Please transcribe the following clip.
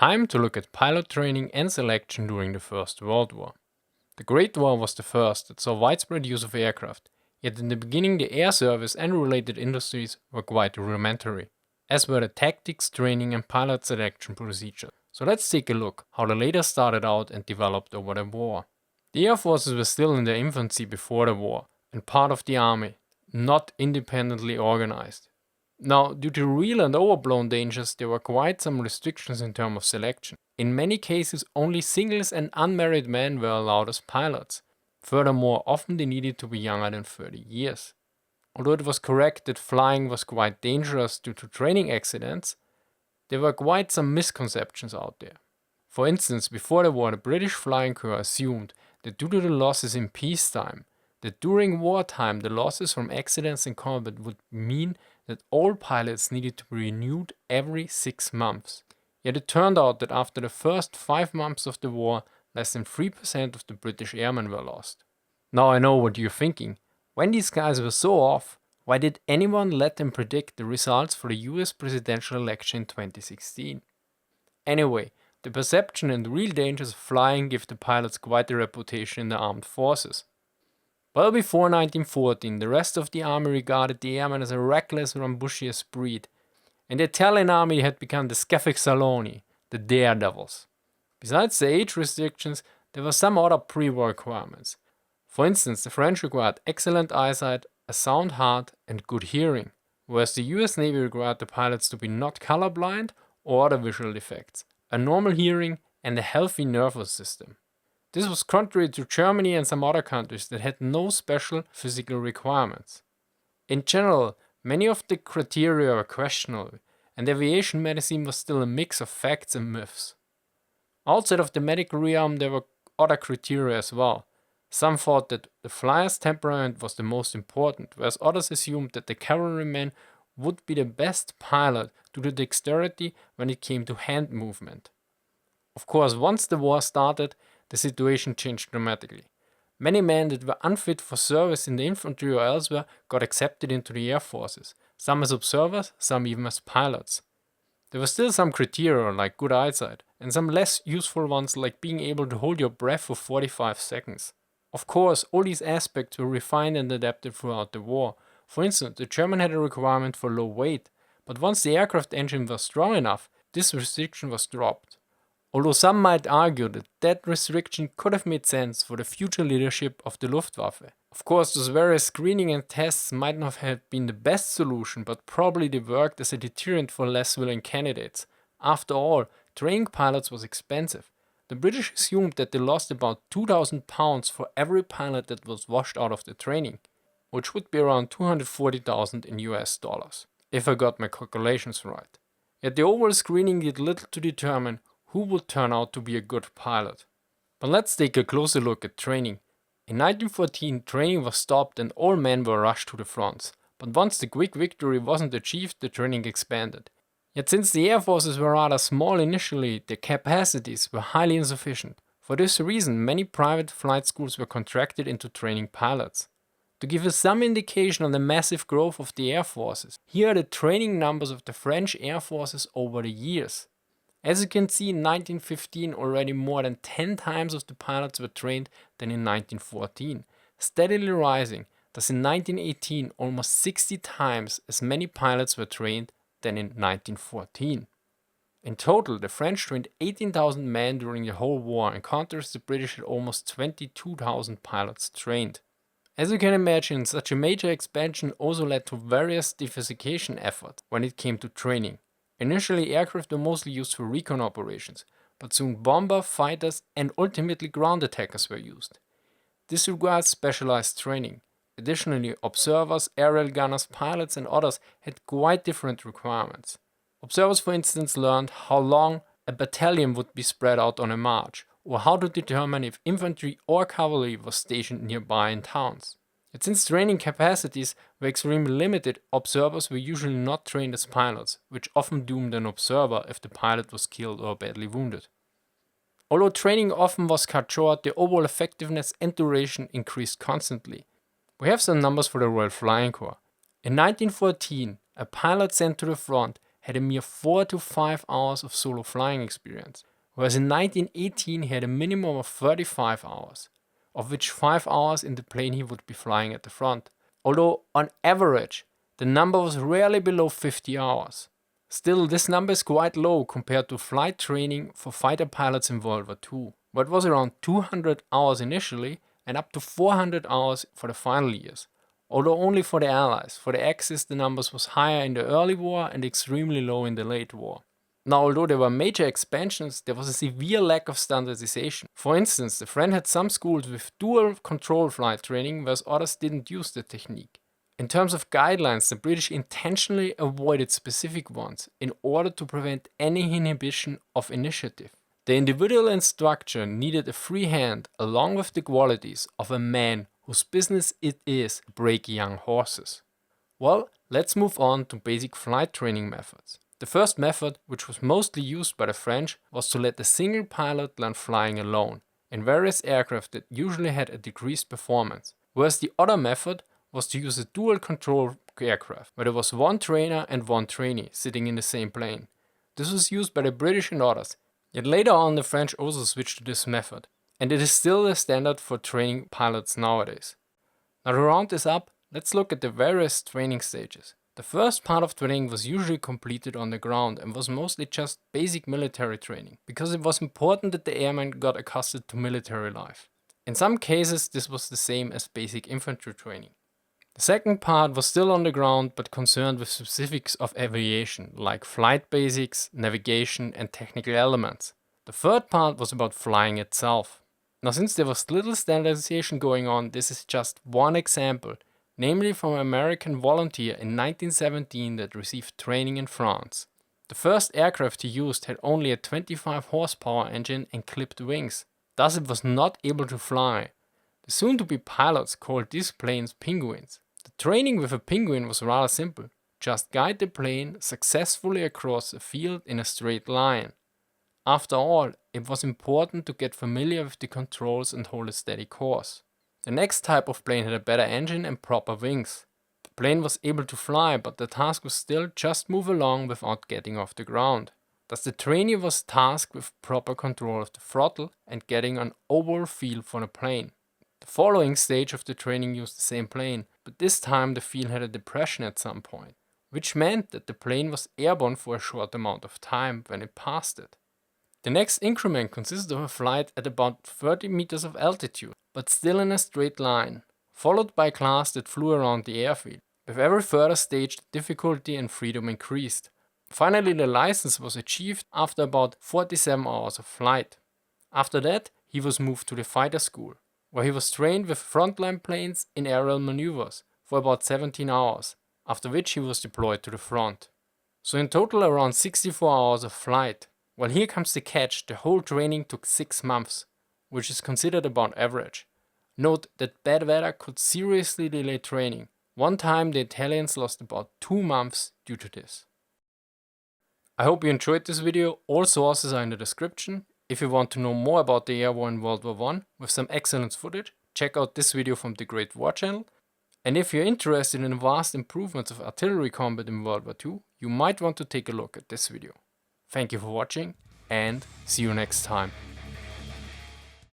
Time to look at pilot training and selection during the First World War. The Great War was the first that saw widespread use of aircraft, yet in the beginning the air service and related industries were quite rudimentary, as were the tactics, training and pilot selection procedures. So let's take a look how the latter started out and developed over the war. The air forces were still in their infancy before the war and part of the army, not independently organized. Now, due to real and overblown dangers, there were quite some restrictions in terms of selection. In many cases, only singles and unmarried men were allowed as pilots. Furthermore, often they needed to be younger than 30 years. Although it was correct that flying was quite dangerous due to training accidents, there were quite some misconceptions out there. For instance, before the war, the British Flying Corps assumed that due to the losses in peacetime, that during wartime the losses from accidents in combat would mean that all pilots needed to be renewed every 6 months. Yet it turned out that after the first 5 months of the war, less than 3% of the British airmen were lost. Now I know what you're thinking. When these guys were so off, why did anyone let them predict the results for the US presidential election in 2016? Anyway, the perception and real dangers of flying give the pilots quite a reputation in the armed forces. Well before 1914, the rest of the army regarded the airmen as a reckless, rambunctious breed, and the Italian army had become the Scaffexaloni, the daredevils. Besides the age restrictions, there were some other pre-war requirements. For instance, the French required excellent eyesight, a sound heart, and good hearing, whereas the US Navy required the pilots to be not colorblind or other visual defects, a normal hearing, and a healthy nervous system. This was contrary to Germany and some other countries that had no special physical requirements. In general, many of the criteria were questionable, and aviation medicine was still a mix of facts and myths. Outside of the medical realm, there were other criteria as well. Some thought that the flyer's temperament was the most important, whereas others assumed that the cavalryman would be the best pilot due to dexterity when it came to hand movement. Of course, once the war started, the situation changed dramatically. Many men that were unfit for service in the infantry or elsewhere got accepted into the air forces, some as observers, some even as pilots. There were still some criteria like good eyesight, and some less useful ones like being able to hold your breath for 45 seconds. Of course, all these aspects were refined and adapted throughout the war. For instance, the German had a requirement for low weight, but once the aircraft engine was strong enough, this restriction was dropped. Although some might argue that that restriction could have made sense for the future leadership of the Luftwaffe. Of course, those various screening and tests might not have been the best solution, but probably they worked as a deterrent for less willing candidates. After all, training pilots was expensive. The British assumed that they lost about £2,000 for every pilot that was washed out of the training, which would be around 240,000 in US dollars, if I got my calculations right. Yet the overall screening did little to determine who would turn out to be a good pilot. But let's take a closer look at training. In 1914, training was stopped and all men were rushed to the fronts. But once the quick victory wasn't achieved, the training expanded. Yet since the air forces were rather small initially, their capacities were highly insufficient. For this reason, many private flight schools were contracted into training pilots. To give us some indication on the massive growth of the air forces, here are the training numbers of the French air forces over the years. As you can see, in 1915 already more than 10 times of the pilots were trained than in 1914, steadily rising. Thus in 1918 almost 60 times as many pilots were trained than in 1914. In total, the French trained 18,000 men during the whole war, in contrast the British had almost 22,000 pilots trained. As you can imagine, such a major expansion also led to various diversification efforts when it came to training. Initially, aircraft were mostly used for recon operations, but soon bomber, fighters, and ultimately ground attackers were used. This required specialized training. Additionally, observers, aerial gunners, pilots, and others had quite different requirements. Observers, for instance, learned how long a battalion would be spread out on a march, or how to determine if infantry or cavalry was stationed nearby in towns. Yet since training capacities were extremely limited, observers were usually not trained as pilots, which often doomed an observer if the pilot was killed or badly wounded. Although training often was cut short, the overall effectiveness and duration increased constantly. We have some numbers for the Royal Flying Corps. In 1914, a pilot sent to the front had a mere 4 to 5 hours of solo flying experience, whereas in 1918 he had a minimum of 35 hours, of which 5 hours in the plane he would be flying at the front. Although on average, the number was rarely below 50 hours. Still, this number is quite low compared to flight training for fighter pilots in World War II, where it was around 200 hours initially and up to 400 hours for the final years. Although only for the Allies. For the Axis the numbers was higher in the early war and extremely low in the late war. Now, although there were major expansions, there was a severe lack of standardization. For instance, the French had some schools with dual control flight training, whereas others didn't use the technique. In terms of guidelines, the British intentionally avoided specific ones in order to prevent any inhibition of initiative. The individual instructor needed a free hand along with the qualities of a man whose business it is to break young horses. Well, let's move on to basic flight training methods. The first method, which was mostly used by the French, was to let a single pilot learn flying alone, in various aircraft that usually had a decreased performance, whereas the other method was to use a dual control aircraft, where there was one trainer and one trainee sitting in the same plane. This was used by the British and others, yet later on the French also switched to this method, and it is still the standard for training pilots nowadays. Now to round this up, let's look at the various training stages. The first part of training was usually completed on the ground and was mostly just basic military training, because it was important that the airmen got accustomed to military life. In some cases this was the same as basic infantry training. The second part was still on the ground but concerned with specifics of aviation, like flight basics, navigation and technical elements. The third part was about flying itself. Now, since there was little standardization going on, this is just one example, namely from an American volunteer in 1917 that received training in France. The first aircraft he used had only a 25 horsepower engine and clipped wings, thus it was not able to fly. The soon-to-be pilots called these planes penguins. The training with a penguin was rather simple, just guide the plane successfully across a field in a straight line. After all, it was important to get familiar with the controls and hold a steady course. The next type of plane had a better engine and proper wings. The plane was able to fly, but the task was still just move along without getting off the ground. Thus the trainee was tasked with proper control of the throttle and getting an overall feel for the plane. The following stage of the training used the same plane, but this time the field had a depression at some point, which meant that the plane was airborne for a short amount of time when it passed it. The next increment consisted of a flight at about 30 meters of altitude, but still in a straight line, followed by a class that flew around the airfield. With every further stage, the difficulty and freedom increased. Finally, the license was achieved after about 47 hours of flight. After that, he was moved to the fighter school, where he was trained with frontline planes in aerial maneuvers for about 17 hours, after which he was deployed to the front. So in total around 64 hours of flight. Well, here comes the catch, the whole training took 6 months, which is considered about average. Note that bad weather could seriously delay training. One time the Italians lost about 2 months due to this. I hope you enjoyed this video. All sources are in the description. If you want to know more about the air war in World War I with some excellent footage, check out this video from the Great War channel. And if you're interested in the vast improvements of artillery combat in World War II, you might want to take a look at this video. Thank you for watching and see you next time.